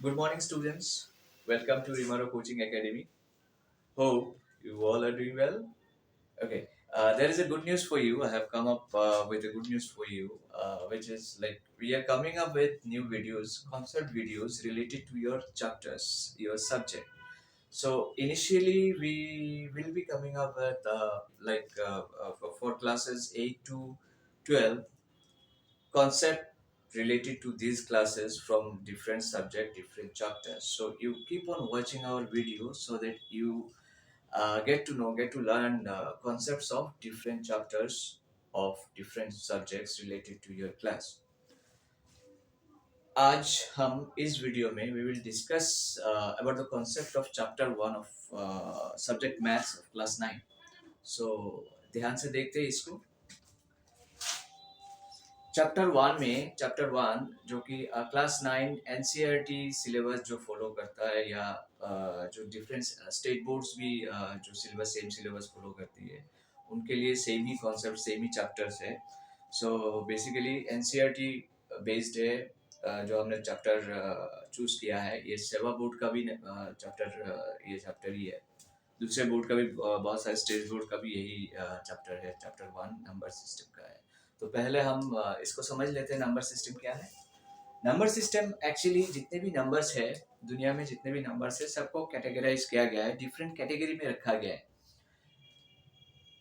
Good morning, students. Welcome to Rimaro Coaching Academy. Hope you all are doing well. Okay, there is a good news for you. I have come up with a good news for you, which is like we are coming up with new videos, concept videos related to your chapters, your subject. So initially, we will be coming up with for classes 8 to 12 concept related to these classes from different subject, different chapters. So you keep on watching our videos so that you get to know, get to learn concepts of different chapters of different subjects related to your class. आज हम इस video में we will discuss about the concept of chapter 1 of subject maths of class 9. So ध्यान से देखते हैं इसको. Chapter 1 जो कि क्लास 9 एनसीईआरटी सिलेबस जो फॉलो करता है या जो डिफरेंट स्टेट बोर्ड्स भी जो सिलेबस सेम सिलेबस फॉलो करती है उनके लिए सेम ही कॉन्सेप्ट सेम ही चैप्टर्स है. सो बेसिकली एनसीईआरटी बेस्ड है. जो हमने चैप्टर चूज किया है ये सेवा बोर्ड का भी ये चैप्टर ही है. दूसरे बोर्ड का भी बहुत सारे स्टेट बोर्ड का भी यही चैप्टर है. चैप्टर 1 नंबर सिस्टम का है. तो पहले हम इसको समझ लेते हैं नंबर सिस्टम क्या है. नंबर सिस्टम एक्चुअली जितने भी नंबर्स है दुनिया में जितने भी नंबर्स है सबको कैटेगराइज किया गया है, डिफरेंट कैटेगरी में रखा गया है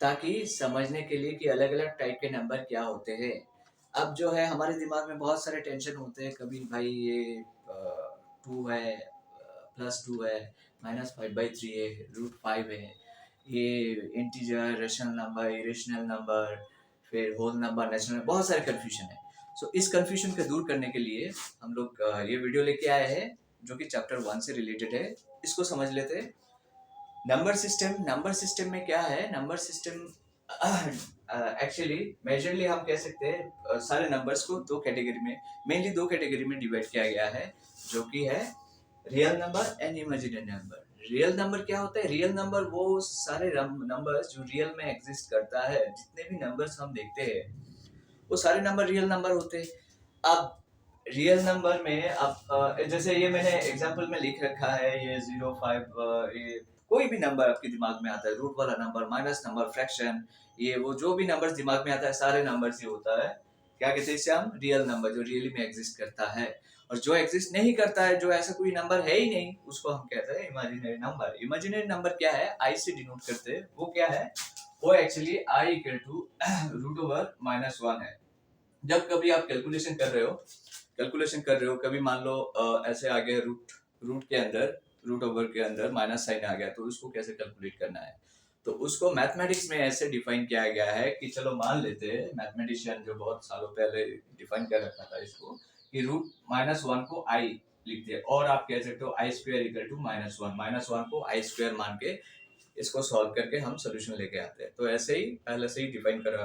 ताकि समझने के लिए कि अलग अलग टाइप के नंबर क्या होते हैं. अब जो है हमारे दिमाग में बहुत सारे टेंशन होते हैं. कभी भाई ये 2 है, +2 है, -5/3 है, √5 है, ये integer, rational number, irrational number, फिर होल नंबर, नेचुरल, बहुत सारे कन्फ्यूजन है. सो इस कन्फ्यूजन को दूर करने के लिए हम लोग ये वीडियो लेके आए हैं जो कि चैप्टर 1 से रिलेटेड है. इसको समझ लेते हैं. नंबर सिस्टम में क्या है. नंबर सिस्टम एक्चुअली मेजरली हम कह सकते हैं सारे नंबर्स को मेनली दो कैटेगरी में डिवाइड किया गया है जो कि है real number and imaginary number. Real number क्या होता है. रियल नंबर वो सारे नंबर्स जो रियल में एग्जिस्ट करता है. जितने भी नंबर्स हम देखते हैं वो सारे नंबर रियल नंबर होते हैं. अब रियल नंबर में अब जैसे ये मैंने एग्जांपल में लिख रखा है ये 0, 5 ये कोई भी नंबर आपके दिमाग में आता है, रूट वाला नंबर, माइनस नंबर, फ्रैक्शन, ये वो जो भी नंबर दिमाग में आता है सारे नंबर से होता है. क्या कहते हैं इसे हम. रियल नंबर जो रियली में एग्जिस्ट करता है. और जो एग्जिस्ट नहीं करता है, जो ऐसा कोई नंबर है ही नहीं, उसको हम कहते हैं इमेजिनरी नंबर. इमेजिनरी नंबर क्या है. आई से डिनोट करते हैं. वो क्या है. वो एक्चुअली आई इक्वल टू √(-1) है. जब कभी आप कैलकुलेशन कर रहे हो कभी मान लो ऐसे आ गया रूट ओवर के अंदर माइनस साइन आ गया तो उसको कैसे कैलकुलेट करना है. तो उसको मैथमेटिक्स में ऐसे डिफाइन किया गया है कि चलो मान लेते हैं मैथमेटिशियन जो बहुत सालों पहले डिफाइन कर रखा था इसको कि √-1 को आई लिखते हैं. और आप कह सकते हो I² इक्वल टू -1. -1 को I² मान के इसको सॉल्व करके हम सोल्यूशन लेके आते हैं. तो ऐसे ही पहले से ही डिफाइन करा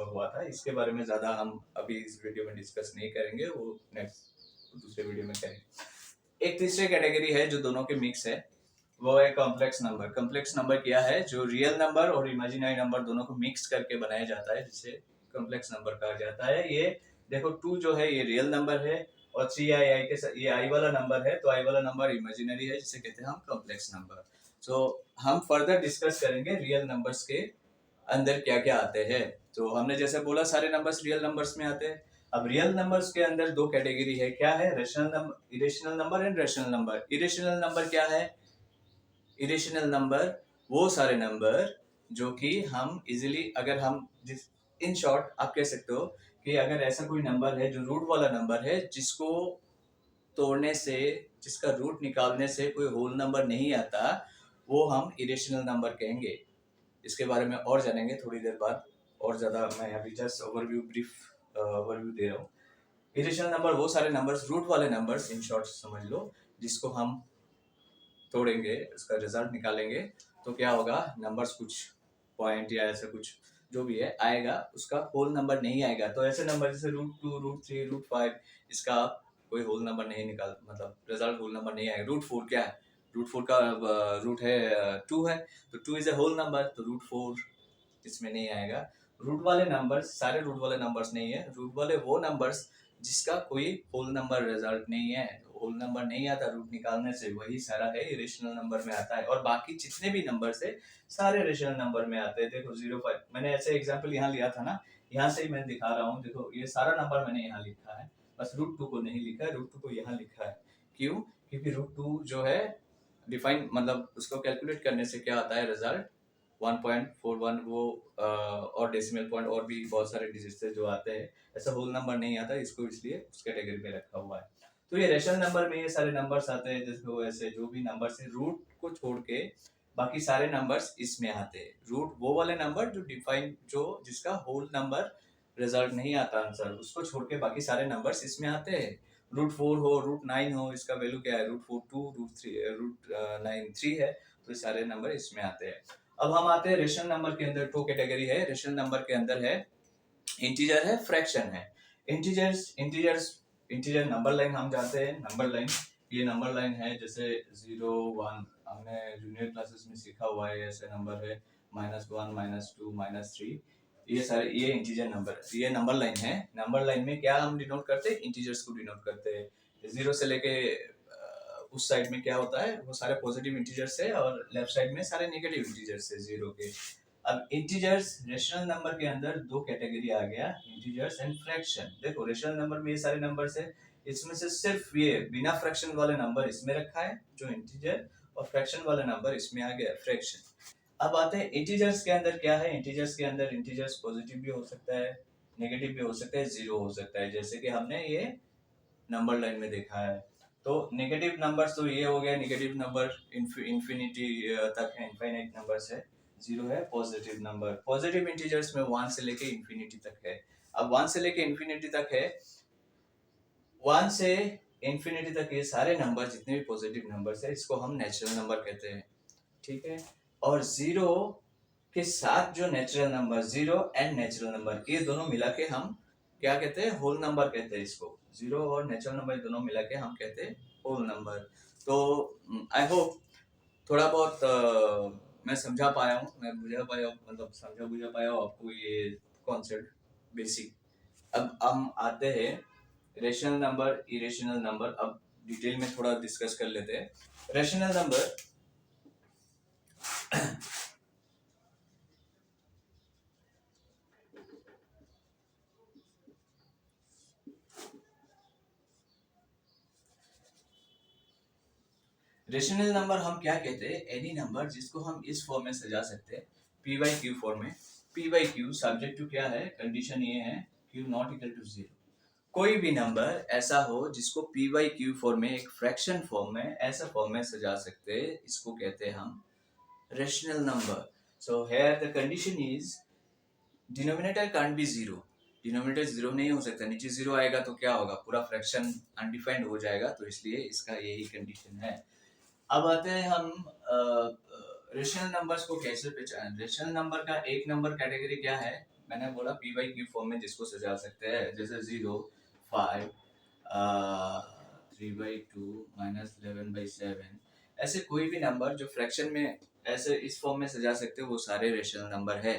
हुआ था. इसके बारे में ज़्यादा हम अभी इस वीडियो में डिस्कस नहीं करेंगे, वो नेक्स्ट दूसरे वीडियो में करेंगे. एक तीसरी कैटेगरी है जो दोनों के मिक्स है. वो है कॉम्प्लेक्स नंबर. कॉम्प्लेक्स नंबर क्या है. जो रियल नंबर और इमेजिनरी नंबर दोनों को मिक्स करके बनाया जाता है जिसे कॉम्प्लेक्स नंबर कहा जाता है. ये देखो 2 जो है ये रियल नंबर है और 3 के साथ ये आई वाला नंबर है. तो आई वाला नंबर इमेजिनरी है जिसे कहते हैं हम कॉम्प्लेक्स नंबर. सो हम फर्दर डिस्कस करेंगे रियल नंबर्स के अंदर क्या क्या आते हैं. तो हमने जैसे बोला सारे नंबर्स रियल नंबर्स में आते हैं. अब रियल नंबर्स के अंदर दो कैटेगरी है. क्या है. Rational number, irrational number and rational number. Irrational number क्या है. इरेशनल नंबर वो सारे नंबर जो कि हम इजीली अगर हम इन शॉर्ट आप कह सकते हो कि अगर ऐसा कोई नंबर है जो रूट वाला नंबर है जिसको तोड़ने से, जिसका रूट निकालने से कोई होल नंबर नहीं आता, वो हम इरेशनल नंबर कहेंगे. इसके बारे में और जानेंगे थोड़ी देर बाद. और ज़्यादा मैं अभी जस्ट ब्रीफ ओवरव्यू दे रहा हूँ. इरेशनल नंबर वो सारे नंबर्स, रूट वाले नंबर्स इन शॉर्ट समझ लो, जिसको हम तोड़ेंगे, उसका रिजल्ट निकालेंगे तो क्या होगा. नंबर्स कुछ पॉइंट या ऐसा कुछ जो भी है आएगा, उसका होल नंबर नहीं आएगा. तो ऐसे नंबर जैसे √2, √3, √5, इसका आप कोई होल नंबर नहीं निकाल, मतलब रिजल्ट होल नंबर नहीं आएगा. √4 क्या है. √4 का रूट है 2 है तो 2 इज ए होल नंबर. तो √4 इसमें नहीं आएगा. रूट वाले नंबर्स सारे रूट वाले नंबर्स नहीं है. रूट वाले वो नंबर्स जिसका कोई होल नंबर रिजल्ट नहीं है होल नंबर नहीं आता रूट निकालने से, वही सारा है इरेशनल नंबर में आता है, और बाकी जितने भी नंबर है सारे रेशनल नंबर में आते हैं। देखो 0.5 मैंने ऐसे एग्जांपल यहाँ लिया था ना, यहाँ से ही मैं दिखा रहा हूँ। देखो ये सारा नंबर मैंने यहाँ लिखा है, बस रूट 2 को नहीं लिखा है, रूट 2 को यहाँ लिखा है। क्यों? क्योंकि रूट 2 जो है डिफाइन मतलब उसको कैलकुलेट करने से क्या आता है रिजल्ट 1.41, वो और डेसिमल पॉइंट और भी बहुत सारे डिजिट से जो आते हैं, ऐसा होल नंबर नहीं आता, इसको इसलिए उस कैटेगरी में रखा हुआ है। तो ये रेशनल नंबर में ये सारे नंबर्स आते हैं, जैसे ऐसे जो भी नंबर्स है रूट को छोड़ के बाकी सारे नंबर्स इसमें आते हैं। रूट वो वाले नंबर जो डिफाइन जो जिसका होल नंबर रिजल्ट नहीं आता आंसर, उसको छोड़ के बाकी सारे नंबर्स इसमें आते हैं। रूट 4 हो, रूट 9 हो, इसका वैल्यू क्या है, रूट 4 2, रूट 3 रूट 9 3 है, तो ये सारे नंबर इसमें आते हैं। अब हम आते हैं रेशनल नंबर के अंदर। टू कैटेगरी है रेशनल नंबर के अंदर, है इंटीजर है, फ्रैक्शन है। Integers integers integer number line हम जानते हैं, नंबर लाइन ये नंबर लाइन है, जैसे 0 1 हमने जूनियर क्लासेस में सीखा हुआ है, ऐसे नंबर है -1 -2 -3, ये सारे ये इंटीजर नंबर, ये नंबर लाइन है। नंबर लाइन में क्या हम डिनोट करते हैं, इंटीजर्स को डिनोट करते हैं। 0 से लेके उस साइड में क्या होता है, वो सारे पॉजिटिव इंटीजर्स है, और लेफ्ट साइड में सारे नेगेटिव इंटीजर्स है 0 के। अब इंटीजर्स रेशनल नंबर के अंदर दो कैटेगरी आ गया, इंटीजर्स एंड फ्रैक्शन। देखो रेशनल नंबर में ये सारे नंबर्स है, इसमें से सिर्फ ये बिना फ्रैक्शन वाले नंबर इसमें रखा है जो इंटीजर, और फ्रैक्शन वाले नंबर इसमें आ गया फ्रैक्शन। अब आते हैं इंटीजर्स के अंदर क्या है। इंटीजर्स के अंदर इंटीजर्स पॉजिटिव भी हो सकता है, नेगेटिव भी हो सकता है, जीरो हो सकता है, जैसे कि हमने ये नंबर लाइन में देखा है। तो नेगेटिव नंबर्स तो ये हो गया, नेगेटिव नंबर इन्फिनिटी तक है, इनफाइनाइट नंबर्स है। जीरो है पॉजिटिव नंबर, पॉजिटिव इंटीजर्स में 1 से लेके इन्फिनिटी तक है। अब 1 से लेके इन्फिनिटी तक है, 1 से इन्फिनिटी तक ये सारे नंबर जितने भी पॉजिटिव नंबर्स है इसको हम नेचुरल नंबर कहते हैं, ठीक है। और जीरो के साथ जो natural number, zero and natural number, ये दोनों मिला के हम क्या कहते हैं, होल नंबर कहते हैं इसको। जीरो और नेचुरल नंबर दोनों मिला के हम कहते हैं होल नंबर। तो आई होप थोड़ा बहुत मैं समझा पाया हूँ, मैं बुझा पाया, मतलब समझा बुझा पाया हूँ आपको ये कॉन्सेप्ट बेसिक। अब हम आते हैं रेशनल नंबर, इरेशनल नंबर। अब डिटेल में थोड़ा डिस्कस कर लेते हैं। रेशनल नंबर रेशनल नंबर हम क्या कहते हैं, एनी नंबर जिसको हम इस फॉर्म में सजा सकते हैं, पी बाई क्यू फॉर्म में। P by Q subject to क्या है, कंडीशन ये है क्यू नॉट इक्वल टू 0। कोई भी नंबर ऐसा हो जिसको पी बाई क्यू फॉर्म में, एक फ्रैक्शन फॉर्म में, ऐसा फॉर्म में सजा सकते हैं, इसको कहते हैं हम rational number. So here the condition is denominator can't be 0। Denominator 0 नहीं हो सकता, नीचे 0 आएगा तो क्या होगा, पूरा फ्रैक्शन अनडिफाइंड हो जाएगा, तो इसलिए इसका यही कंडीशन है। अब आते हैं हम रेशनल नंबर्स को कैसे पहचान। रेशनल नंबर का एक नंबर कैटेगरी क्या है, मैंने बोला पी बाई क्यू फॉर्म में जिसको सजा सकते हैं, जैसे 0 5 3/2 -11/7, ऐसे कोई भी नंबर जो फ्रैक्शन में ऐसे इस फॉर्म में सजा सकते हो, वो सारे रेशनल नंबर है।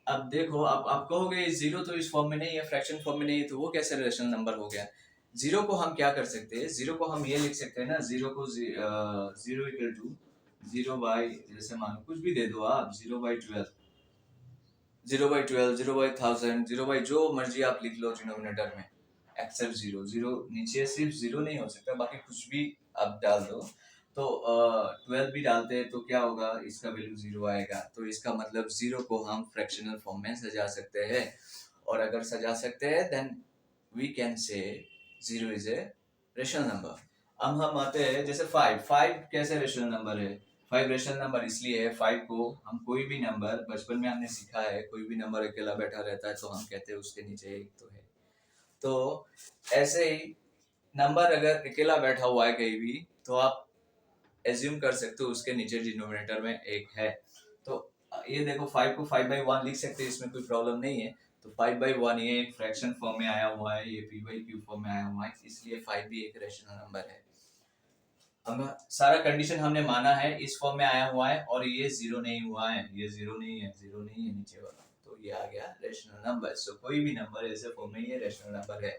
अब देखो, अब आप कहोगे जीरो तो इस फॉर्म में नहीं है, फ्रैक्शन फॉर्म में नहीं है, तो वो कैसे रेशनल नंबर हो गया। जीरो को हम क्या कर सकते हैं, जीरो को हम ये लिख सकते हैं ना, जीरो को जीरो इक्वल टू 0 बाई, जैसे मानो कुछ भी दे दो आप, 0/12, 0/12, 0/1000, 0 जो मर्जी आप लिख लो डिनोमिनेटर में, एक्सेप्ट जीरो। जीरो नीचे सिर्फ जीरो नहीं हो सकता, बाकी कुछ भी आप डाल दो। तो 12 भी डालते हैं तो क्या होगा, इसका वैल्यू 0 आएगा, तो इसका मतलब जीरो को हम फ्रैक्शनल फॉर्म में सजा सकते हैं। और अगर सजा सकते हैं then we can say zero is a rational number. अब हम आते हैं जैसे 5 कैसे रेशनल नंबर है। 5 रेशनल नंबर इसलिए है, 5 को हम कोई भी नंबर, बचपन में हमने सीखा है, कोई भी नंबर अकेला बैठा रहता है तो हम कहते हैं उसके नीचे एक तो है। तो ऐसे ही नंबर अगर अकेला बैठा हुआ है कहीं भी, तो आप एज्यूम कर सकते हो उसके नीचे डिनोमिनेटर में एक है। तो ये देखो 5 को 5/1 लिख सकते हैं, इसमें कोई प्रॉब्लम नहीं है। तो 5/1 ये एक फ्रैक्शन फॉर्म में आया हुआ है, ये पी बाई क्यू फॉर्म में आया हुआ है, इसलिए 5 भी एक रेशनल नंबर है। हम सारा कंडीशन हमने माना है, इस फॉर्म में आया हुआ है, और ये जीरो नहीं हुआ है, ये जीरो नहीं है, जीरो नहीं है नीचे वाला, तो ये आ गया रेशनल नंबर। सो कोई भी नंबर ऐसे फॉर्म में ये रेशनल नंबर है।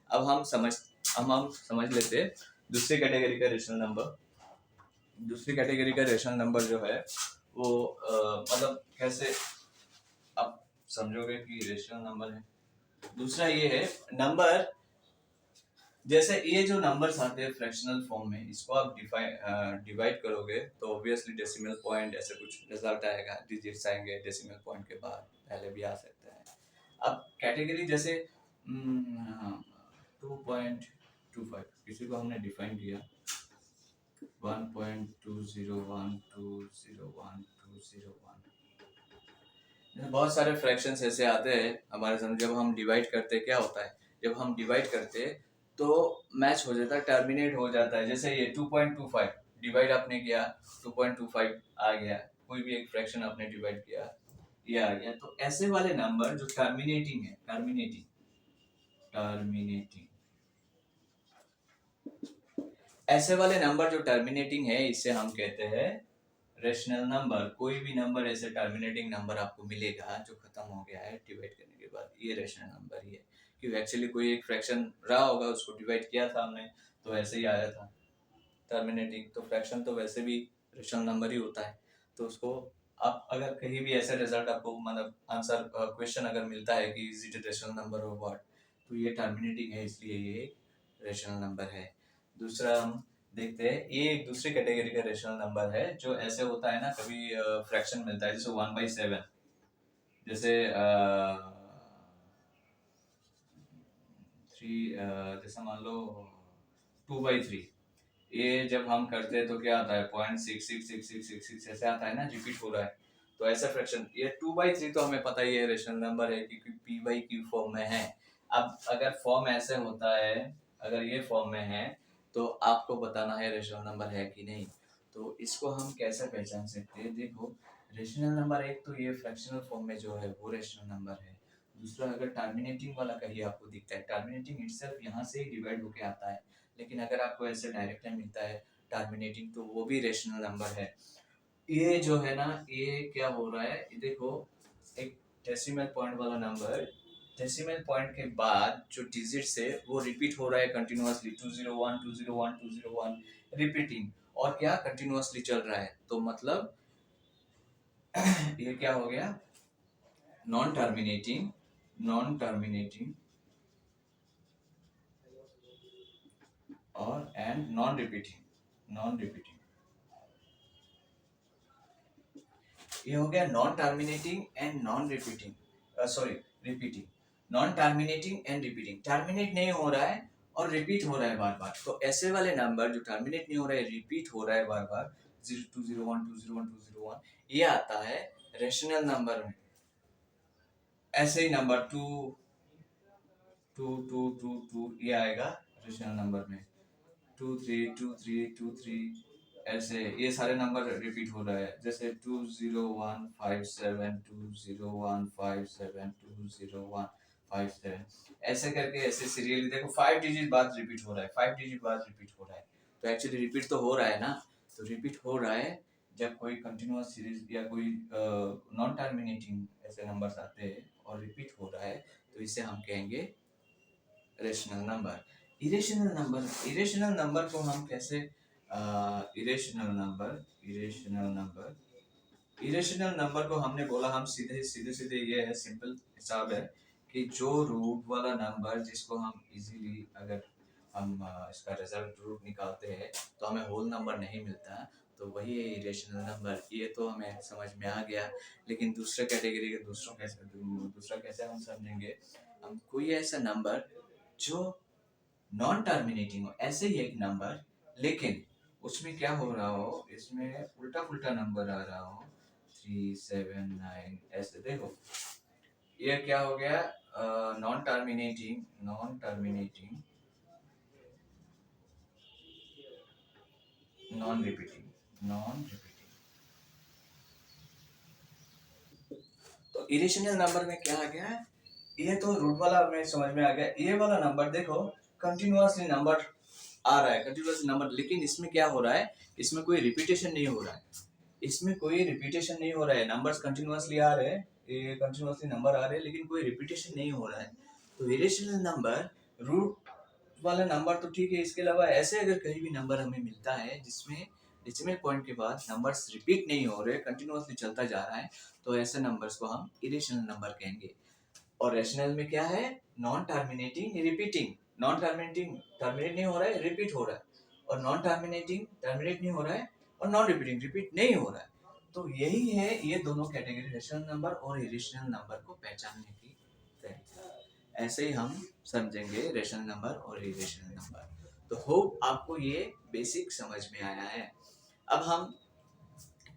अब हम समझ लेते हैं दूसरी कैटेगरी का रेशनल नंबर जो है वो मतलब कैसे आप समझोगे कि रेशनल नंबर है। दूसरा ये है नंबर, जैसे ये जो नंबर्स आते हैं फ्रैक्शनल फॉर्म में, इसको आप डिवाइड करोगे तो ऑब्वियसली डेसिमल पॉइंट ऐसे कुछ रिजल्ट आएगा, डिजिट्स आएंगे डेसिमल पॉइंट के बाद, पहले भी आ सकता है। अब कैटेगरी जैसे 2.25, किसी को हमने डिफाइन किया 1.201201201, बहुत सारे फ्रैक्शंस ऐसे आते हैं हमारे सामने। जब हम डिवाइड करते हैं क्या होता है, जब हम डिवाइड करते हैं तो मैच हो जाता है, टर्मिनेट हो जाता है। जैसे ये 2.25 डिवाइड आपने किया, 2.25 आ गया, कोई भी एक फ्रैक्शन आपने डिवाइड किया, ये आ गया। तो ऐसे वाले नंबर जो टर्मिनेटिंग है, टर्मिनेटिंग ऐसे वाले नंबर जो टर्मिनेटिंग है, इसे हम कहते हैं रेशनल नंबर। कोई भी नंबर ऐसे टर्मिनेटिंग नंबर आपको मिलेगा जो खत्म हो गया है डिवाइड करने के बाद, ये रेशनल नंबर ही है। क्योंकि एक्चुअली कोई एक फ्रैक्शन रहा होगा, उसको डिवाइड किया था हमने तो ऐसे ही आया था टर्मिनेटिंग। तो फ्रैक्शन तो वैसे भी रेशनल नंबर ही होता है। तो उसको आप अगर कहीं भी ऐसा रिजल्ट आपको मतलब आंसर क्वेश्चन अगर मिलता है कि इज इट रेशनल नंबर और व्हाट, तो ये टर्मिनेटिंग है, इसलिए ये रेशनल नंबर है। दूसरा हम देखते हैं, ये एक दूसरी कैटेगरी का रेशनल नंबर है जो ऐसे होता है ना, कभी फ्रैक्शन मिलता है जैसे 1/7, जैसे 3, जैसे मान लो 2/3। ये जब हम करते हैं तो क्या आता है 0.666666 ऐसे आता है ना, रिपीट हो रहा है। तो ऐसा फ्रैक्शन ये 2/3 तो हमें पता ही है रेशनल नंबर है क्योंकि p/q फॉर्म में है। अब अगर फॉर्म ऐसे होता है, अगर ये फॉर्म में है तो आपको बताना है रेशनल नंबर है कि नहीं। तो इसको हम कैसे पहचान सकते हैं, देखो रेशनल नंबर एक तो ये फ्रैक्शनल फॉर्म में जो है वो रेशनल नंबर है। दूसरा अगर टर्मिनेटिंग वाला कहीं आपको दिखता है, टर्मिनेटिंग इटसेल्फ यहाँ से ही डिवाइड होके आता है, लेकिन अगर आपको ऐसे डायरेक्ट मिलता है टर्मिनेटिंग तो वो भी रेशनल नंबर है। ये जो है ना, ये क्या हो रहा है, ये देखो एक डेसिमल पॉइंट वाला नंबर, डेसिमल पॉइंट के बाद जो डिजिट्स है वो रिपीट हो रहा है कंटिन्यूअसली, 201 201 201 रिपीटिंग, और क्या कंटिन्यूअसली चल रहा है। तो मतलब ये क्या हो गया, नॉन टर्मिनेटिंग और एंड नॉन रिपीटिंग। ये हो गया non terminating and non repeating, sorry repeating. Non terminating and repeating, terminate नहीं हो रहा है और रिपीट हो रहा है बार बार। तो ऐसे वाले नंबर जो टर्मिनेट नहीं हो रहा है, रिपीट हो रहा है बार बार, 0201 201 201, ये आता है रेशनल नंबर में। ऐसे ही नंबर 2 2 2 2 2 ये आएगा रेशनल नंबर में, 2 3 2 3 2 3, ऐसे ये सारे नंबर रिपीट हो रहा है। जैसे 20157 20157 20157, ऐसे करके ऐसे सीरियली देखो 5 डिजिट बाद रिपीट हो रहा है, 5 डिजिट बाद रिपीट हो रहा है। तो एक्चुअली रिपीट तो हो रहा है ना, तो रिपीट हो रहा है जब कोई कंटिन्यूअस सीरीज या कोई नॉन टर्मिनेटिंग ऐसे नंबर्स आते हैं और रिपीट हो रहा है, तो इसे हम कहेंगे रेशनल नंबर। इरेशनल नंबर को हम कैसे इरेशनल नंबर को हमने बोला, हम सीधे ये है, सिंपल हिसाब है कि जो रूट वाला नंबर जिसको हम इजीली अगर हम इसका रिजल्ट रूट निकालते हैं तो हमें होल नंबर नहीं मिलता, तो वही है इरेशनल नंबर। ये तो हमें समझ में आ गया, लेकिन दूसरे कैटेगरी के दूसरा कैसे हम समझेंगे, हम कोई ऐसा नंबर जो नॉन टर्मिनेटिंग हो, ऐसे ही एक नंबर, लेकिन उसमें क्या हो रहा हो, इसमें उल्टा पुल्टा नंबर आ रहा हो, 379 ऐसे। देखो ये क्या हो गया, नॉन टर्मिनेटिंग नॉन रिपीटिंग। तो इरेशनल नंबर में क्या आ गया है, ये तो रूट वाला हमें समझ में आ गया। ये वाला नंबर देखो कंटिन्यूअसली नंबर आ रहा है, कंटिन्यूअस नंबर, लेकिन इसमें क्या हो रहा है, इसमें कोई रिपीटेशन नहीं हो रहा है, नंबर्स कंटिन्यूअसली आ रहे हैं, ये कंटिन्यूअसली नंबर आ रहे हैं लेकिन कोई रिपीटेशन नहीं हो रहा है। तो इरेशनल नंबर रूट वाला नंबर तो ठीक है, इसके अलावा ऐसे अगर कहीं भी नंबर हमें मिलता है जिसमें डेसिमल पॉइंट के बाद नंबर्स रिपीट नहीं हो रहे, कंटिन्यूअसली चलता जा रहा है, तो ऐसे नंबर्स को हम इरेशनल नंबर कहेंगे। और रेशनल में क्या है, non terminating repeating, non terminating terminate नहीं हो रहा है, रिपीट हो रहा है, और नॉन टर्मिनेटिंग टर्मिनेट नहीं हो रहा है, और नॉन रिपीटिंग रिपीट नहीं हो रहा है। तो यही है ये दोनों कैटेगरी, रेशनल नंबर और इरेशनल नंबर को पहचानने की तरीका। ऐसे ही हम समझेंगे रेशनल नंबर और इरेशनल नंबर। तो होप आपको ये बेसिक समझ में आया है। अब हम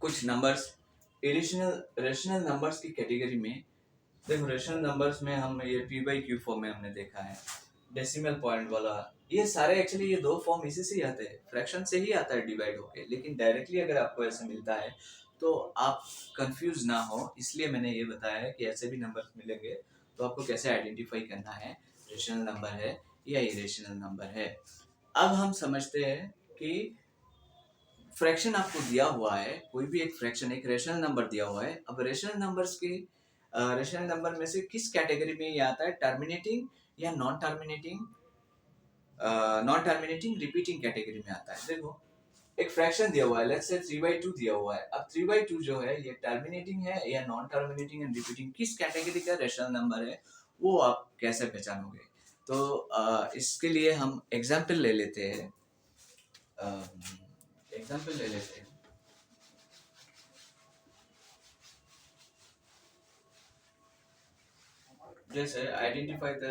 कुछ नंबर्स इरेशनल रेशनल नंबर्स की कैटेगरी में देखो। रेशनल नंबर्स में हम ये पी बाई क्यू फॉर्म में हमने देखा है, डेसिमल पॉइंट वाला, ये सारे एक्चुअली ये दो फॉर्म इसी से ही आते हैं, फ्रैक्शन से ही आता है डिवाइड होके। लेकिन डायरेक्टली अगर आपको ऐसे मिलता है तो आप कंफ्यूज ना हो, इसलिए मैंने ये बताया है कि ऐसे भी नंबर मिलेंगे तो आपको कैसे आइडेंटिफाई करना है, रेशनल नंबर है या इरेशनल नंबर है। अब हम समझते हैं कि फ्रैक्शन आपको दिया हुआ है, कोई भी एक फ्रैक्शन एक रेशनल नंबर दिया हुआ है। अब रेशनल नंबर्स के रेशनल नंबर में से किस कैटेगरी में ये आता है, टर्मिनेटिंग या non terminating, non terminating repeating category में आता है। देखो एक फ्रैक्शन दिया हुआ है, लेट्स से 3/2 दिया हुआ है। अब 3/2 जो है ये टर्मिनेटिंग है या नॉन टर्मिनेटिंग एंड रिपीटिंग, किस कैटेगरी का रेशनल नंबर है वो आप कैसे पहचानोगे। तो इसके लिए हम एग्जाम्पल ले लेते हैं, एग्जाम्पल ले लेते हैं। जैसे आइडेंटिफाई द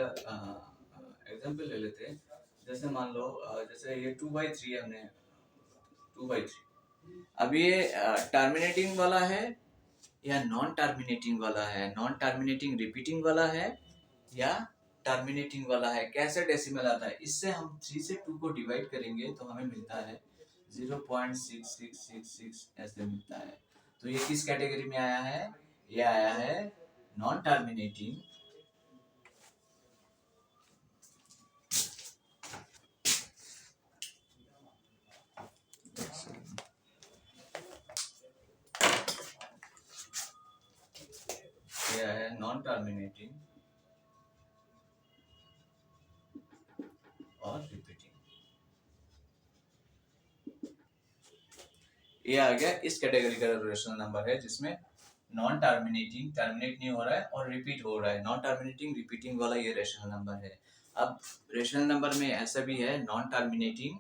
एग्जाम्पल ले लेते हैं। जैसे मान लो जैसे ये 2/3 हमने 2/3। अब ये टर्मिनेटिंग वाला है या नॉन टर्मिनेटिंग वाला है, नॉन टर्मिनेटिंग रिपीटिंग वाला है या टर्मिनेटिंग वाला है, कैसे डेसिमल आता है। इससे हम 3 से 2 को डिवाइड करेंगे तो हमें मिलता है 0.6666 ऐसे मिलता है। तो ये किस कैटेगरी में आया है, ये आया है नॉन टर्मिनेटिंग ये है नॉन टर्मिनेटिंग और रिपीटिंग। ये आ गया इस कैटेगरी का रेशनल नंबर है जिसमें नॉन टर्मिनेटिंग टर्मिनेट नहीं हो रहा है और रिपीट हो रहा है, नॉन टर्मिनेटिंग रिपीटिंग वाला ये रेशनल नंबर है। अब रेशनल नंबर में ऐसा भी है नॉन टर्मिनेटिंग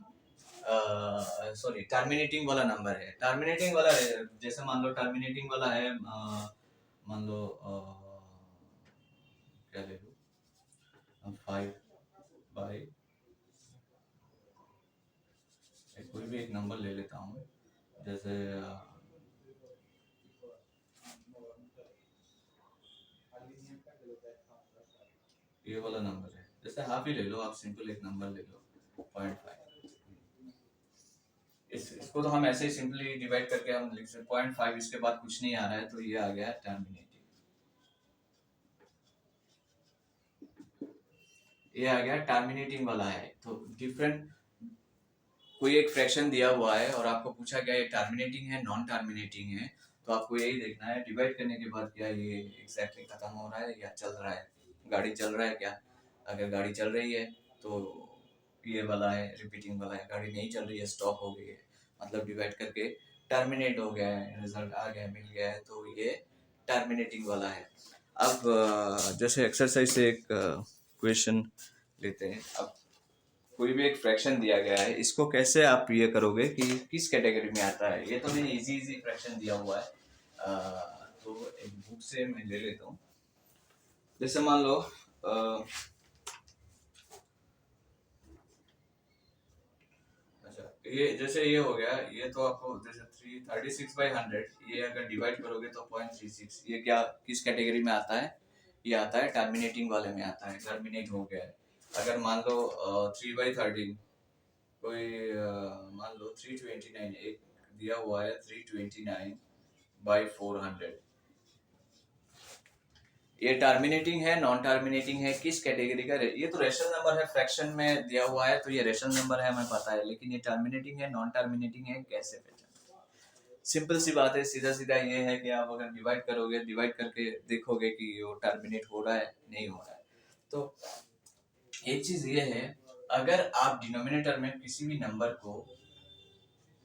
सॉरी टर्मिनेटिंग वाला नंबर है, टर्मिनेटिंग वाला जैसे मान लो टर्मिनेटिंग वाला है, मान लो क्या ले लो 5/, कोई भी एक नंबर ले लेता हूँ, जैसे ये वाला नंबर है, जैसे हाफ ही ले लो आप, सिंपल एक नंबर ले लो 0.5। इसको तो हम ऐसे ही सिंपली डिवाइड करके हम लिख सकते 0.5, इसके बाद कुछ नहीं आ रहा है तो ये आ गया टर्मिनेटिंग, ये आ गया टर्मिनेटिंग वाला है। तो डिफरेंट कोई एक फ्रैक्शन दिया हुआ है और आपको पूछा गया ये टर्मिनेटिंग है नॉन टर्मिनेटिंग है, तो आपको यही देखना है डिवाइड करने के बाद क्या ये एग्जैक्टली खत्म हो रहा है या चल रहा है, गाड़ी चल रहा है क्या। अगर गाड़ी चल रही है तो ये वाला है रिपीटिंग वाला है, गाड़ी नहीं चल रही है स्टॉप हो गई है, मतलब डिवाइड करके टर्मिनेट हो गया है, रिजल्ट आ गया मिल गया है, तो ये टर्मिनेटिंग वाला है। अब जैसे एक्सरसाइज से एक क्वेश्चन लेते हैं। अब कोई भी एक फ्रैक्शन दिया गया है, इसको कैसे आप ये करोगे कि किस कैटेगरी में आता है। ये तो मैंने इजी इजी फ्रैक्शन दिया हुआ है, तो एक बुक से मैं ले लेता हूँ। जैसे मान लो अच्छा ये जैसे ये हो गया, ये तो आपको जैसे 36/100 ये अगर डिवाइड करोगे तो 0.36, ये क्या किस कैटेगरी में आता है, ये आता है टर्मिनेटिंग वाले में आता है, टर्मिनेट हो गया है। अगर मान लो 3/13 कोई मान लो 329 एक दिया हुआ है 329/400, ये टर्मिनेटिंग है नॉन टर्मिनेटिंग है, किस कैटेगरी का ये तो रेशनल नंबर है, फ्रैक्शन में दिया हुआ है तो ये रेशनल नंबर है हमें पता है, लेकिन ये टर्मिनेटिंग है नॉन टर्मिनेटिंग है कैसे पहचान। सिंपल सी बात है, सीधा सीधा ये है कि आप अगर डिवाइड करोगे, डिवाइड करके देखोगे कि वो टर्मिनेट हो रहा है नहीं हो रहा है। तो एक चीज ये है अगर आप डिनोमिनेटर में किसी भी नंबर को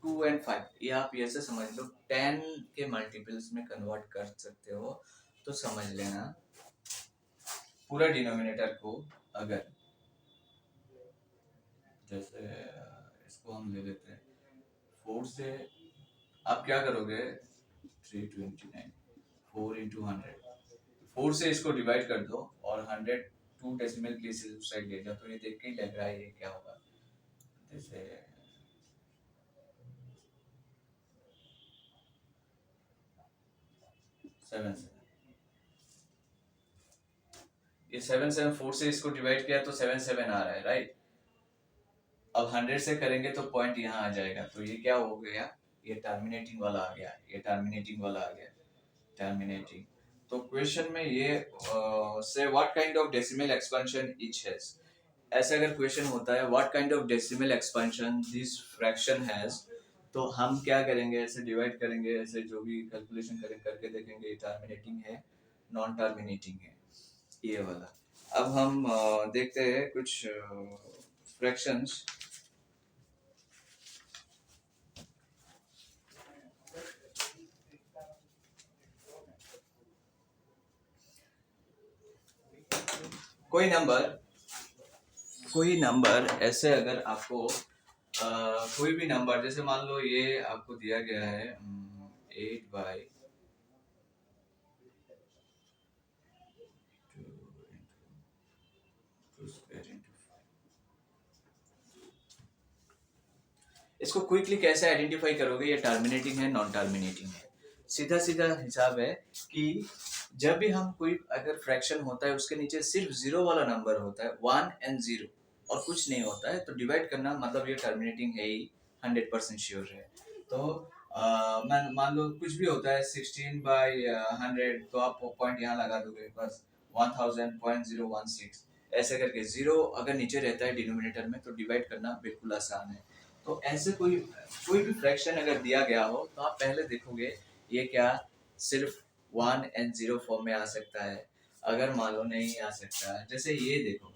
2 एंड 5, ये आप ऐसे समझ लो 10 के मल्टीपल्स में कन्वर्ट कर सकते हो, तो समझ लेना पूरा डिनोमिनेटर को, अगर जैसे इसको हम ले लेते हैं 4 से, आप क्या करोगे 329, 4 × 100, 4 से इसको डिवाइड कर दो और 100 2 डेसिमल प्लेस साइड ले जाओ, तो ये देख के ही लग रहा है ये क्या होगा। जैसे 7 ये 7 4 से इसको डिवाइड किया तो 7 आ रहा है, राइट। अब 100 से करेंगे तो पॉइंट यहाँ आ जाएगा, तो ये क्या हो गया, ये टर्मिनेटिंग वाला आ गया, ये टर्मिनेटिंग वाला आ गया, टर्मिनेटिंग। तो क्वेश्चन में ये से what kind of decimal expansion each has, ऐसा अगर क्वेश्चन होता है what kind of decimal expansion this fraction has, तो हम क्या करेंगे, ऐसे डिवाइड करेंगे, ऐसे जो भी कैलकुलेशन करें करके देखेंगे ये टर्मिनेटिंग है नॉन टर्मिनेटिंग है, ये वाला। अब हम देखते हैं कुछ फ्रैक्शंस। कोई नंबर ऐसे अगर आपको कोई भी नंबर, जैसे मान लो ये आपको दिया गया है 8/2 इसको क्विकली कैसे आइडेंटिफाई करोगे ये टर्मिनेटिंग है नॉन टर्मिनेटिंग है। सीधा सीधा हिसाब है कि जब भी हम कोई अगर फ्रैक्शन होता है उसके नीचे सिर्फ जीरो वाला नंबर होता है 1 एंड 0 और कुछ नहीं होता है, तो डिवाइड करना मतलब ये टर्मिनेटिंग है ही, 100% श्योर है। तो मान लो कुछ भी होता है 16/100, तो आप पॉइंट यहाँ लगा दोगे बस 1000.016, ऐसे करके जीरो अगर नीचे रहता है डिनोमिनेटर में तो डिवाइड करना बिल्कुल आसान है। तो ऐसे कोई भी फ्रैक्शन अगर दिया गया हो तो आप पहले देखोगे ये क्या सिर्फ 1 एंड 0 फॉर्म में आ सकता है, अगर मान लो नहीं आ सकता है, जैसे ये देखो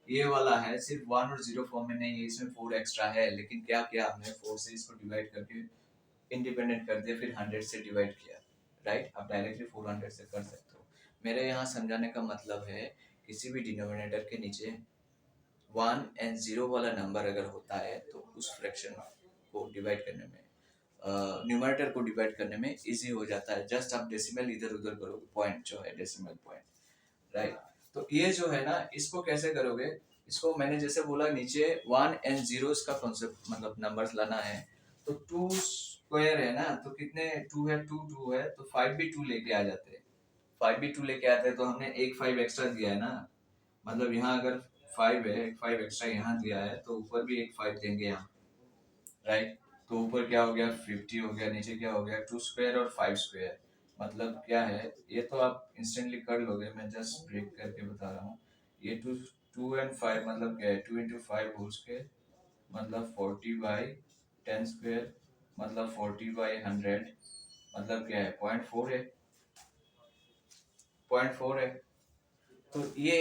ये वाला है सिर्फ 1 और 0 फॉर्म में नहीं है, इसमें 4 एक्स्ट्रा है, लेकिन क्या किया हमने 4 से इसको डिवाइड करके इंडिपेंडेंट कर दिया, फिर 100 से डिवाइड किया, राइट। आप डायरेक्टली 400 से कर सकते हो। मेरे यहाँ समझाने का मतलब है किसी भी डिनोमिनेटर के नीचे 1 एंड 0 वाला नंबर अगर होता है तो उस फ्रैक्शन को डिवाइड करने में, न्यूमरेटर को डिवाइड करने में इजी हो जाता है, जस्ट आप डेसिमल इधर उधर करोगे, पॉइंट जो है डेसिमल पॉइंट, राइट। तो ये जो है ना इसको कैसे करोगे, इसको मैंने जैसे बोला नीचे 1 एंड 0 का कॉन्सेप्ट मतलब नंबर्स लाना है, तो 2 स्क्वायर है ना, तो कितने 2 है, 2 है, तो 5 भी 2 लेके आ जाते हैं, 5 भी 2 लेके आते हैं, तो हमने एक 5 एक्स्ट्रा दिया है ना, मतलब यहाँ अगर 5 है, एक 5 एक्स्ट्रा यहाँ दिया है, तो ऊपर भी एक 5 देंगे यहाँ, राइट। तो ऊपर क्या हो गया 50 हो गया, नीचे क्या हो गया 2 स्क्वायर और 5 स्क्वायर, मतलब क्या है ये तो आप इंस्टेंटली कर लोगे, मैं जस्ट ब्रेक करके बता रहा हूँ। ये 2 एंड 5 मतलब क्या है 2 × 5 होल स्क्वायर, मतलब 40/10 स्क्वायर, मतलब 40/100, मतलब क्या है 0.4 है, 0.4 है। तो ये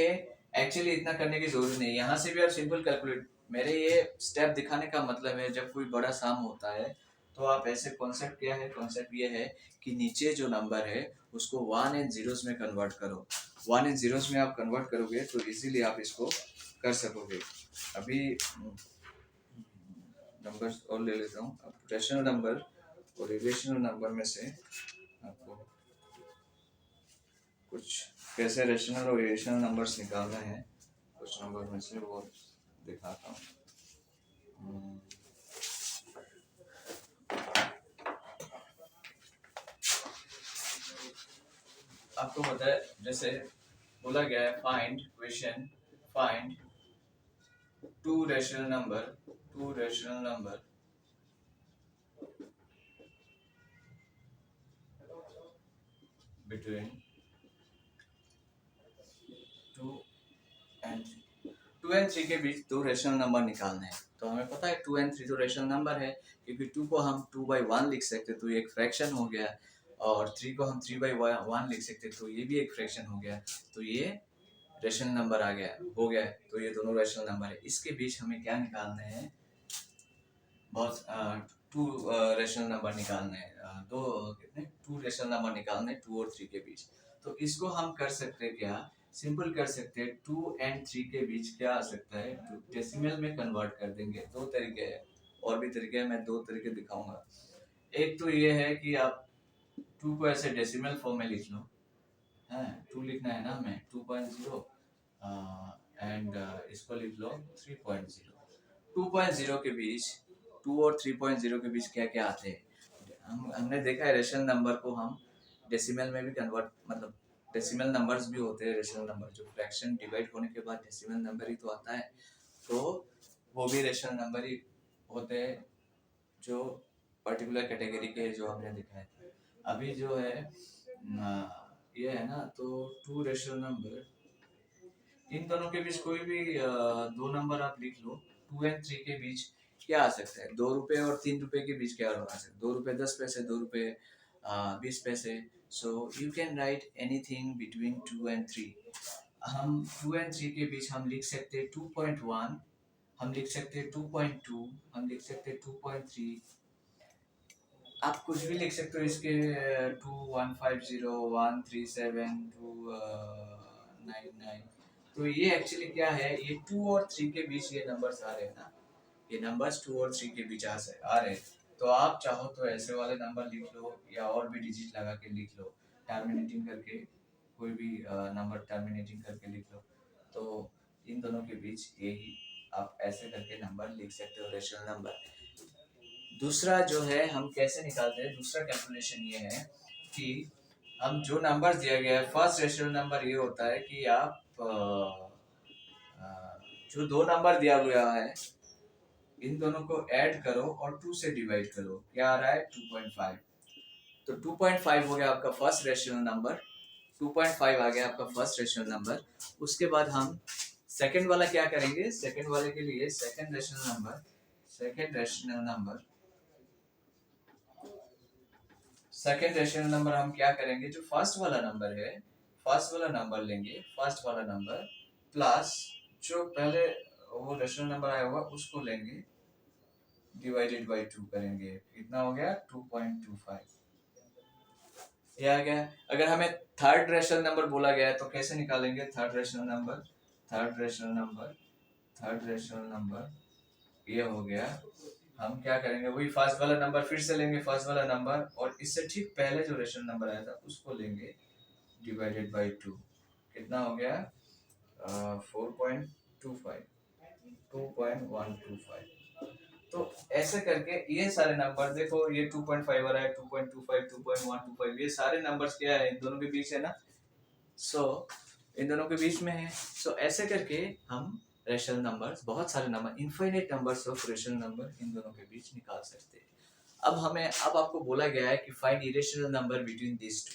एक्चुअली इतना करने की जरूरत नहीं है, यहाँ से भी आप सिंपल कैलकुलेट, मेरे ये स्टेप दिखाने का मतलब है जब कोई बड़ा साम होता है तो आप ऐसे, कॉन्सेप्ट क्या है, कॉन्सेप्ट ये है कि नीचे जो नंबर है उसको 1 एंड 0 में कन्वर्ट करो, 1 एंड 0 में आप कन्वर्ट करोगे तो इजीली आप इसको कर सकोगे। अभी नंबर्स और ले लेता हूँ, अब रेशनल नंबर और इरेशनल नंबर में से आपको कुछ कैसे रेशनल और इरेशनल नंबर्स निकालना है, कुछ नंबर में से वो दिखाता हूँ। आपको पता है जैसे बोला गया है find question, find two rational number between 2 and 2 and 3 के बीच दो रेशनल नंबर निकालना है। तो हमें पता है 2 एंड 3 तो रेशनल नंबर है, क्योंकि 2 को हम 2/1 लिख सकते तो ये एक फ्रैक्शन हो गया, और 3 को हम 3/1 लिख सकते तो ये भी एक फ्रैक्शन हो गया। तो ये रेशनल नंबर आ गया, हो गया। तो ये दोनों रेशनल नंबर है, इसके बीच हमें क्या निकालना है, बहुत टू रेशनल नंबर निकालने हैं, दो कितने टू रेशनल नंबर निकालने हैं 2 और 3 के बीच। तो इसको हम कर सकते हैं क्या, सिंपल कर सकते हैं, 2 एंड 3 के बीच क्या आ सकता है, डेसिमल में कन्वर्ट कर देंगे। दो तरीके हैं, और भी तरीके हैं, मैं दो तरीके दिखाऊंगा। एक तो ये है कि आप 2 को ऐसे डेसिमल फॉर्म में लिख लो, है 2 लिखना है ना हमें, 2.0 एंड इसको लिख लो 3.0। 2.0 के बीच, 2 और 3.0 के बीच क्या क्या आते हैं, हमने देखा है रेशनल नंबर को हम डेसिमल में भी कन्वर्ट, मतलब डेसिमल नंबर्स भी होते हैं रेशनल नंबर, जो फ्रैक्शन डिवाइड होने के बाद डेसिमल नंबर ही तो आता है, तो वो भी रेशनल नंबर ही होते हैं, जो पर्टिकुलर कैटेगरी के जो हमने दिखाए थे। अभी जो है ये है ना, तो 2 रेशनल नंबर, इन दोनों के बीच कोई भी दो नंबर आप लिख लो। 2 एंड 3 के बीच क्या आ सकता है, 2 रुपए और 3 रुपए के बीच क्या आ सकता है, 2 रुपए 10 पैसे, 2 रुपए 20 पैसे। So you can write anything between 2 and 3। हम 2 and 3 के बीच हम लिख सकते हैं 2.1, हम लिख सकते हैं 2.2, हम लिख सकते हैं 2.3, आप कुछ भी लिख सकते हो इसके, 2 1 5 0 1 3 7 2 9 9। तो ये एक्चुअली क्या है, ये 2 और 3 के बीच ये नंबर्स आ रहे हैं ना, ये नंबर्स 2 और 3 के बीच आ रहे हैं। तो आप चाहो तो ऐसे वाले नंबर लिख लो, या और भी डिजिट लगा के लिख लो, टर्मिनेटिंग करके, कोई भी नंबर टर्मिनेटिंग करके लिख लो। तो इन दोनों के बीच यही आप ऐसे करके नंबर लिख सकते हो, रेशनल नंबर। दूसरा जो है हम कैसे निकालते हैं, दूसरा कैलकुलेशन ये है कि हम जो नंबर दिया गया है, फर्स्ट रेशनल नंबर ये होता है कि आप जो दो नंबर दिया गया है इन दोनों को ऐड करो और 2 से डिवाइड करो, क्या आ रहा है 2.5। तो 2.5 हो गया आपका फर्स्ट रेशनल नंबर, 2.5 आ गया आपका फर्स्ट रेशनल नंबर। उसके बाद हम सेकंड वाला क्या करेंगे, सेकंड वाले के लिए second rational number, second rational number, second rational number हम क्या करेंगे, जो फर्स्ट वाला नंबर है, फर्स्ट वाला नंबर लेंगे, फर्स्ट वाला नंबर प्लस जो पहले वो रेशनल नंबर आया होगा उसको लेंगे, डिवाइडेड बाय 2 करेंगे, कितना हो गया 2.25। ये आ गया। अगर हमें थर्ड रेशनल नंबर बोला गया है तो कैसे निकालेंगे, third rational number, third rational number, third rational number ये हो गया। हम क्या करेंगे, वही फर्स्ट वाला नंबर फिर से लेंगे, फर्स्ट वाला नंबर और इससे ठीक पहले जो रेशनल नंबर आया था उसको लेंगे, डिवाइडेड बाय 2, कितना हो गया 4.25, 2.125। तो ऐसे करके ये सारे नंबर देखो, ये 2.5 आ रहा है, 2.25, 2.125, ये सारे नंबर्स क्या है, इन दोनों के बीच है ना। सो इन दोनों के बीच में है। सो ऐसे करके हम रेशनल नंबर्स, बहुत सारे number, infinite numbers of rational number in दोनों के बीच निकाल सकते हैं। अब आपको बोला गया है कि find irrational number between this two.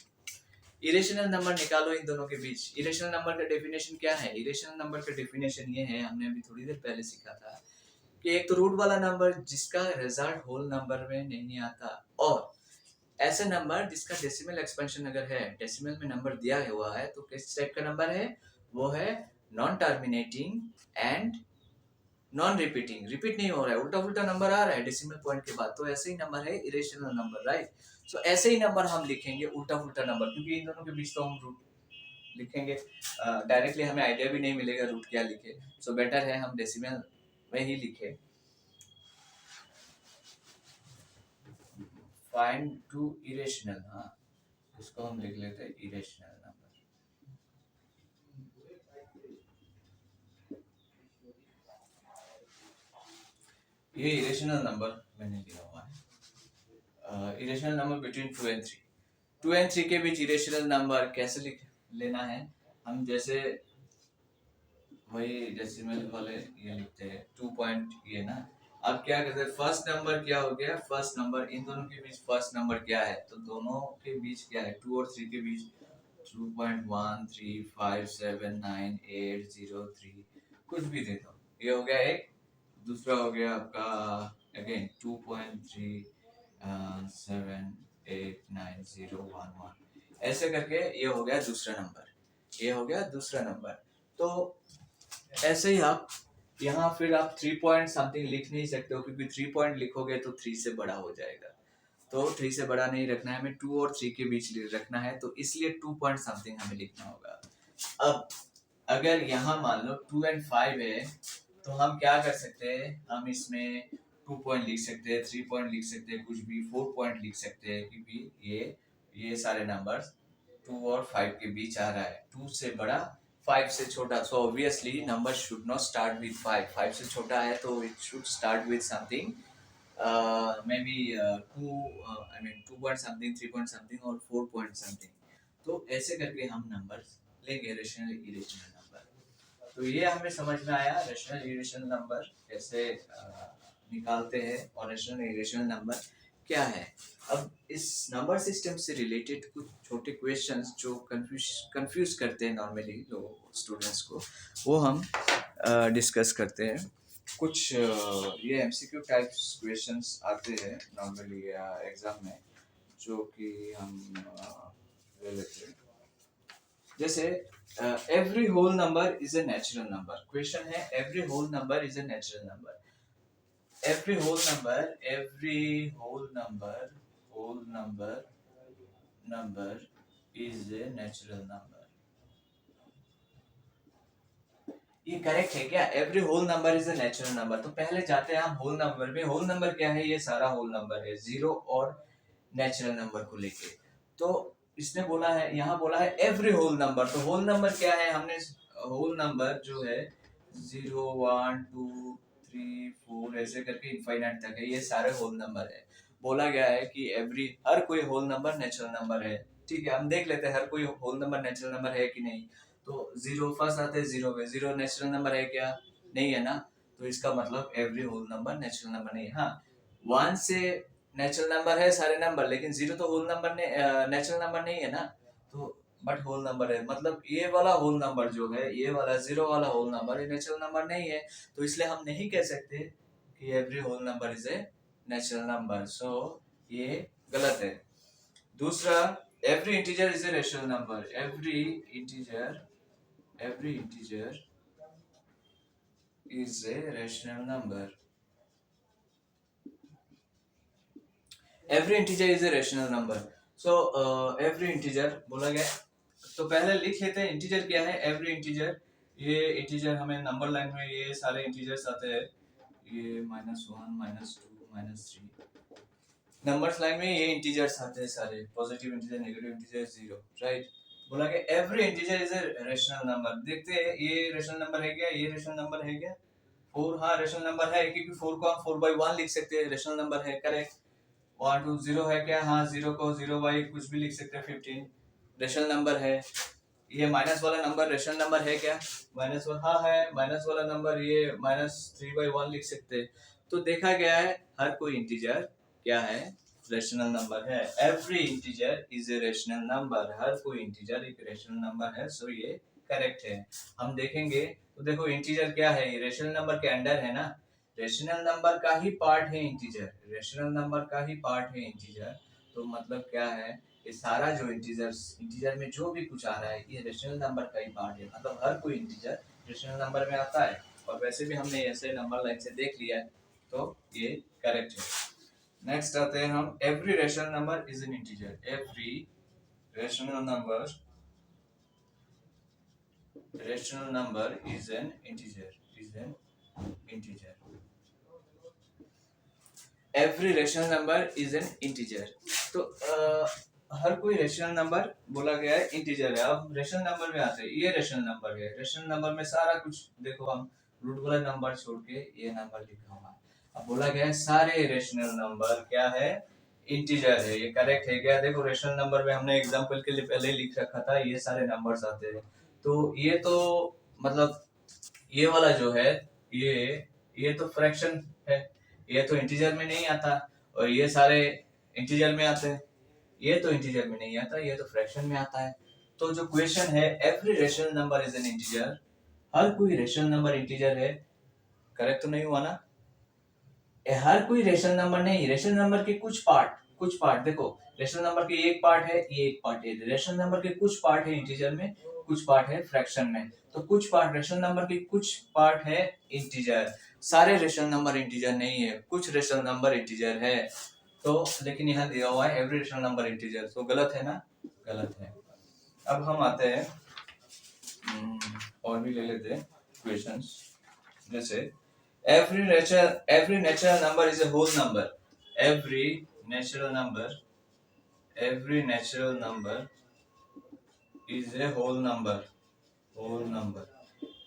Irrational number निकालो इन दोनों के बीच। इरेशनल नंबर का डेफिनेशन क्या है, इरेशनल नंबर का डेफिनेशन ये है, हमने अभी थोड़ी देर पहले सीखा था कि एक तो रूट वाला नंबर जिसका रिजल्ट होल नंबर में नहीं आता, और ऐसे नंबर जिसका डेसिमल एक्सपेंशन अगर है, डेसिमल में नंबर दिया हुआ है, तो किस टाइप का नंबर है, वो है non terminating and non repeating, repeat नहीं हो रहा है, उल्टा उल्टा नंबर आ रहा है डेसिमल पॉइंट के बाद, तो ऐसे ही नंबर है इरेशनल नंबर, राइट। सो ऐसे ही नंबर हम लिखेंगे उल्टा उल्टा नंबर, क्योंकि इन दोनों के बीच तो हम रूट लिखेंगे, डायरेक्टली हमें आइडिया भी नहीं मिलेगा रूट क्या लिखे। सो बेटर है हम डेसिमल में ही लिखे। फाइंड टू इरेशनल, हाँ इसको हम लिख लेते हैं इरेशनल नंबर। ये इरेशनल नंबर मैंने लिया हुआ है, irrational number between 2 and 3। 2 and 3 के बीच इरेशनल नंबर कैसे लिख लेना है, हम जैसे वही डेसिमल वाले ये लिखते हैं 2 पॉइंट ये ना। अब क्या करते हैं, फर्स्ट नंबर क्या हो गया, फर्स्ट नंबर, इन दोनों के बीच फर्स्ट नंबर क्या है, तो दोनों के बीच क्या है, 2 और 3 के बीच 2.13579803, कुछ भी दे दो, ये हो गया एक। दूसरा हो गया आपका अगेन 2.378901, ऐसे करके ये हो गया दूसरा नंबर, ये हो गया दूसरा नंबर। तो ऐसे ही आप यहाँ फिर आप 3 पॉइंट समथिंग लिख नहीं सकते हो, क्योंकि 3 पॉइंट लिखोगे तो 3 से बड़ा हो जाएगा। तो 3 से बड़ा नहीं रखना है हमें, 2 और 3 के बीच रखना है, तो इसलिए 2 पॉइंट समथिंग हमें लिखना होगा। अब अगर यहाँ मान लो 2 एंड 5 है, तो हम क्या कर सकते हैं, हम इसमें 2 पॉइंट लिख सकते हैं, 3 पॉइंट लिख सकते हैं, कुछ भी 4 पॉइंट लिख सकते हैं, क्योंकि ये सारे नंबर्स 2 और 5 के बीच आ रहा है। 2 से बड़ा, 5 से छोटा, so obviously number should not start with 5। 5 से छोटा है तो it should start with something maybe 2, I mean 2 point something, 3 point something और 4 point something। तो ऐसे करके हम नंबर्स लेंगे, रेशनल इरेशनल नंबर। तो ये हमें समझ में आया रेशनल इरेशनल नंबर कैसे निकालते हैं और रेशनल इरेशनल नंबर क्या है। अब इस नंबर सिस्टम से रिलेटेड कुछ छोटे क्वेश्चंस जो कंफ्यूज करते हैं नॉर्मली लोग स्टूडेंट्स को, वो हम डिस्कस करते हैं। कुछ ये एमसीक्यू टाइप्स क्वेश्चंस आते हैं नॉर्मली एग्जाम में, जो कि हम ले लेते हैं। जैसे every whole number is a natural number. Question है every whole number is a natural number. Every whole number is a natural number. ये करेक्ट है क्या? Every whole number is a natural number. तो पहले जाते हैं हम होल नंबर में। होल नंबर क्या है? ये सारा होल नंबर है, जीरो और नेचुरल नंबर को लेके। तो इसने बोला है, यहाँ बोला है एवरी होल नंबर। तो होल नंबर क्या है? हमने होल नंबर जो है 0, 1, 2, 3, 4 ऐसे करके इनफाइनाइट तक है, ये सारे होल नंबर है। बोला गया है कि हर कोई होल नंबर नेचुरल नंबर है। ठीक है, हम देख लेते हैं हर कोई होल नंबर नेचुरल नंबर है कि नहीं। तो 0 फर्स्ट आते हैं, 0 में 0 नेचुरल नंबर है क्या? नहीं है ना। तो इसका मतलब every whole number natural number नहीं है। हाँ, 1 से नेचुरल नंबर है सारे नंबर, लेकिन 0 तो होल नंबर नेचुरल नंबर नहीं है ना। तो बट होल नंबर है, मतलब ये वाला होल नंबर जो है, ये वाला 0 वाला होल नंबर ये नेचुरल नंबर नहीं है। तो इसलिए हम नहीं कह सकते कि every whole number is a natural number. So ये गलत है। दूसरा, every integer is a rational number. Every integer is a rational number. Every integer is a rational number. So every integer बोला गया, तो पहले लिख लेते हैं इंटीजर क्या है। एवरी इंटीजर, ये इंटीजर हमें नंबर लाइन में ये सारे इंटीजर्स आते हैं, ये -1, -2, -3 नंबर्स लाइन में ये इंटीजर्स आते हैं सारे, positive integer, negative integer, 0, right. बोला कि every integer is a rational number. देखते हैं ये रेशनल नंबर है क्या, ये रेशनल नंबर है क्या। 4, हाँ रेशनल नंबर है, क्योंकि 4 को हम 4/1 लिख सकते हैं, रेशनल नंबर है, करेक्ट। 1, 2, 0 है क्या? हाँ, 0 को 0 कुछ भी लिख सकते हैं, 15 रेशनल नंबर है। ये माइनस वाला नंबर रेशनल नंबर है क्या? -1, हाँ है, माइनस वाला नंबर ये -3/1 लिख सकते हैं। तो देखा गया है हर कोई इंटीजर क्या है? रेशनल नंबर है। Every integer is a rational number. हर कोई इंटीजर एक रेशनल नंबर है। सो ये करेक्ट है। हम देखेंगे तो देखो इंटीजर क्या है, ये रेशनल नंबर के अंडर है ना। रेशनल नंबर का ही पार्ट है इंटीजर, रेशनल नंबर का ही पार्ट है इंटीजर। तो मतलब क्या है, ये सारा जो इंटीजर में जो भी कुछ आ रहा है, ये रेशनल नंबर का ही पार्ट है। मतलब हर कोई इंटीजर रेशनल नंबर में आता है। और वैसे भी हमने ऐसे नंबर लाइन से देख लिया है, तो ये करेक्ट है। नेक्स्ट आते हैं हम, every rational number is an integer. Every rational number is an integer, every rational number is an integer। तो हर कोई रेशनल नंबर बोला गया है इंटीजर है। अब रेशनल नंबर में आते हैं, ये रेशनल नंबर है। रेशनल नंबर में सारा कुछ देखो, हम रूट वाला नंबर छोड़ के ये नंबर लिखा हुआ है। अब बोला गया है सारे रेशनल नंबर क्या है? इंटीजर है। ये करेक्ट है क्या? देखो रेशनल नंबर में हमने एग्जांपल के लिए पहले लिख रखा था, ये सारे नंबर्स आते हैं। तो ये तो मतलब ये वाला जो है, ये तो फ्रैक्शन है, ये तो इंटीजर में नहीं आता। और ये सारे इंटीजर में आते हैं, ये तो इंटीजर में नहीं आता, ये तो फ्रैक्शन में आता है। तो जो क्वेश्चन है every rational number is an integer, हर कोई रेशनल नंबर इंटीजर है, करेक्ट तो नहीं हुआ ना। हर कोई रेशनल नंबर नहीं, रेशनल नंबर के कुछ कुछ पार्ट, देखो रेशनल नंबर के एक पार्ट है, ये एक पार्ट है, रेशनल नंबर के कुछ पार्ट है इंटीजर में, कुछ पार्ट है फ्रैक्शन में। तो कुछ पार्ट रेशनल नंबर के, कुछ पार्ट है इंटीजर। सारे रेशनल नंबर इंटीजर नहीं है, कुछ रेशनल नंबर इंटीजर है। तो लेकिन यहाँ दिया हुआ है एवरी रेशनल नंबर इंटीजर, तो गलत है ना, गलत है। अब हम आते हैं और भी ले लेते हैं क्वेश्चंस। जैसे every natural number is a whole number. every natural number every natural number is a whole number.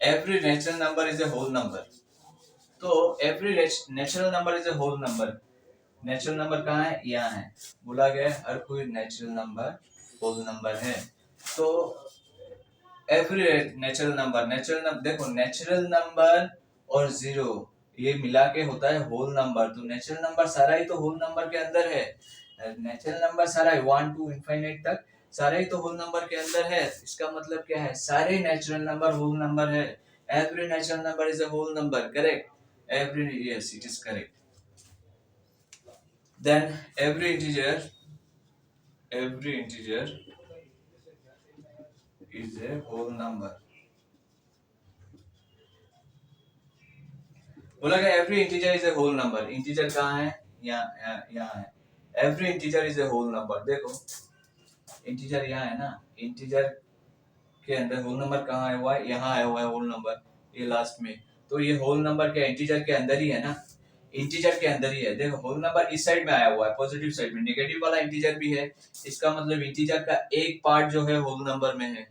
every natural number is a whole number. तो every natural number is a whole number. Natural number कहाँ है, यहाँ है। बोला गया है हर कोई natural number whole number है। तो एवरी नेचुरल नंबर देखो, नेचुरल नंबर और जीरो ये मिला के होता है होल नंबर। तो नेचुरल नंबर सारा ही तो होल नंबर के अंदर है। नेचुरल नंबर सारा है 1 to इनफाइनाइट तक, सारे ही तो होल नंबर के अंदर है। इसका मतलब क्या है, सारे नेचुरल नंबर होल नंबर है। Every natural number is a whole number, correct. Every, yes it is correct. Then every integer is a whole number. बोला गया every integer is a whole number. Integer कहाँ है, यहाँ है। Every integer is a whole number. देखो integer यहाँ है ना, इंटीजर के अंदर होल नंबर कहाँ आया हुआ है, यहाँ आया हुआ है होल नंबर, ये लास्ट में। तो ये होल नंबर क्या इंटीजर के अंदर ही है ना, इंटीजर के अंदर ही है। देखो होल नंबर इस साइड में आया हुआ है, पॉजिटिव साइड में। नेगेटिव वाला इंटीजर भी है, इसका मतलब इंटीजर का एक पार्ट जो है होल नंबर में है,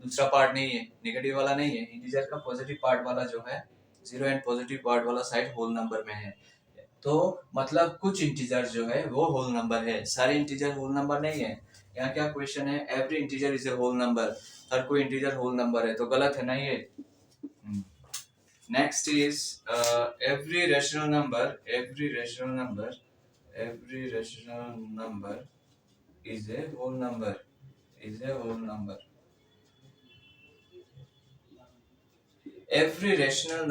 दूसरा पार्ट नहीं है, नेगेटिव वाला नहीं है। इंटीजर का पॉजिटिव पार्ट वाला जो है, जीरो एंड पॉजिटिव पार्ट वाला साइड होल नंबर में है। तो मतलब कुछ इंटीजर जो है वो होल नंबर है, सारे इंटीजर होल नंबर नहीं है। यहाँ क्या क्वेश्चन है, every integer is a whole number, हर कोई इंटीजर होल नंबर है, तो गलत है ना ये। Next is every rational number is a whole number, every rational number is a whole number. Every rational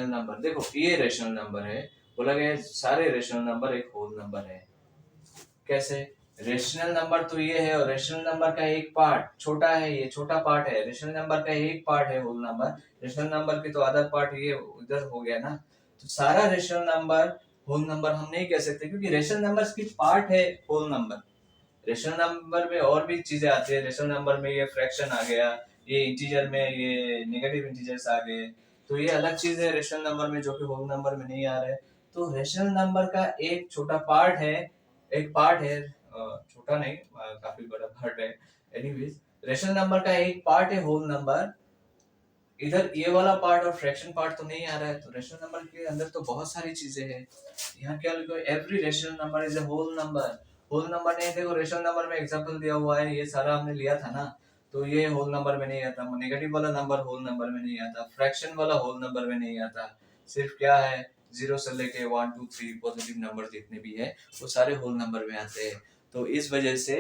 number, देखो ये रेशनल नंबर है, बोला गया है सारे रेशनल नंबर एक होल नंबर है। कैसे, रेशनल नंबर तो ये है और रेशनल नंबर का एक पार्ट छोटा है, ये छोटा पार्ट है। रेशनल नंबर का एक पार्ट है होल नंबर, रेशनल नंबर के तो अदर पार्ट ये उधर हो गया ना। तो सारा रेशनल नंबर होल नंबर हम नहीं कह सकते, क्योंकि रेशनल नंबर की पार्ट है होल नंबर। रेशनल नंबर में और भी चीजें आती है, रेशनल नंबर में ये फ्रैक्शन आ गया, ये इंटीजर में ये नेगेटिव इंटीजर्स आ गए, तो ये अलग चीज है रेशनल नंबर में, जो कि होल नंबर में नहीं आ रहा है। तो रेशनल नंबर का एक छोटा पार्ट है, छोटा नहीं, काफी बड़ा पार्ट है। एनीवेज, रेशनल नंबर का एक पार्ट है होल नंबर, इधर ये वाला पार्ट और फ्रैक्शन पार्ट तो नहीं आ रहा है। तो रेशनल नंबर के अंदर तो बहुत सारी चीजें हैं। यहाँ क्या लिखो, every rational number is a whole number. Whole number नहीं, देखो रेशनल नंबर में एग्जांपल दिया हुआ है, ये सारा हमने लिया था ना, तो ये होल नंबर में नहीं आता। नेगेटिव वाला नंबर होल नंबर में नहीं आता, फ्रैक्शन वाला होल नंबर में नहीं आता। सिर्फ क्या है, 0 से लेके 1 2 3 पॉजिटिव नंबर जितने भी है वो सारे होल नंबर में आते हैं। तो इस वजह से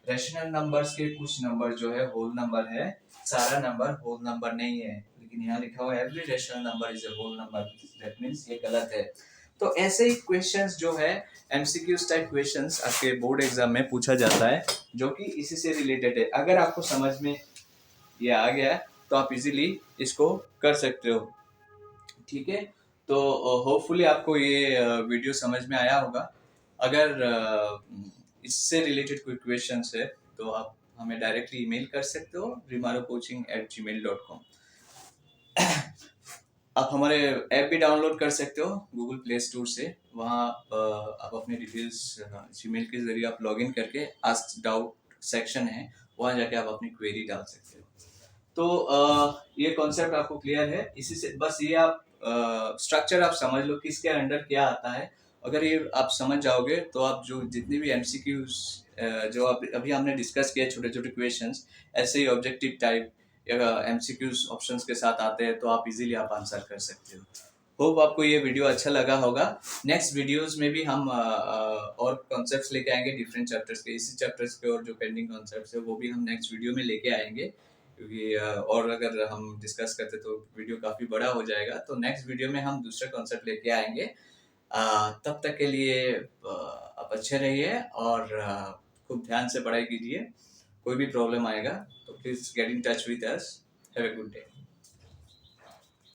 रेशनल नंबर्स के कुछ नंबर जो है होल नंबर है, सारा नंबर होल नंबर नहीं है। लेकिन यहाँ लिखा हुआ है every rational number is a whole number, that means ये गलत है। तो ऐसे ही क्वेश्चंस जो है एमसीक्यूज टाइप क्वेश्चंस आपके बोर्ड एग्जाम में पूछा जाता है, जो कि इसी से रिलेटेड है। अगर आपको समझ में ये आ गया तो आप इजीली इसको कर सकते हो, ठीक है। तो होपफुली आपको ये वीडियो समझ में आया होगा। अगर इससे रिलेटेड कोई क्वेश्चंस है तो आप हमें डायरेक्टली ईमेल कर सकते हो rimaro@gmail.com। आप हमारे ऐप भी डाउनलोड कर सकते हो गूगल प्ले स्टोर से, वहाँ आप अपने डिटेल्स जीमेल के जरिए आप लॉगिन करके आस्क डाउट सेक्शन है, वहाँ जाके आप अपनी क्वेरी डाल सकते हो। तो ये कॉन्सेप्ट आपको क्लियर है, इसी से बस ये आप स्ट्रक्चर आप समझ लो कि इसके अंडर क्या आता है। अगर ये आप समझ जाओगे तो आप जो जितने भी एमसीक्यूज जो अभी हमने डिस्कस किया, छोटे छोटे क्वेश्चंस ऐसे ही ऑब्जेक्टिव टाइप या एमसीक्यूज ऑप्शंस के साथ आते हैं, तो आप इजीली आप आंसर कर सकते हो। होप आपको ये वीडियो अच्छा लगा होगा। नेक्स्ट वीडियोस में भी हम और कॉन्सेप्ट्स लेके आएंगे डिफरेंट चैप्टर्स के, इसी चैप्टर्स के और जो पेंडिंग कॉन्सेप्ट्स है वो भी हम नेक्स्ट वीडियो में लेके आएंगे, क्योंकि और अगर हम डिस्कस करते तो वीडियो काफ़ी बड़ा हो जाएगा। तो नेक्स्ट वीडियो में हम दूसरे कॉन्सेप्ट लेके आएंगे। तब तक के लिए आप अच्छे रहिए और खूब ध्यान से पढ़ाई कीजिए। कोई भी प्रॉब्लम आएगा तो please get in touch with us. Have a good day.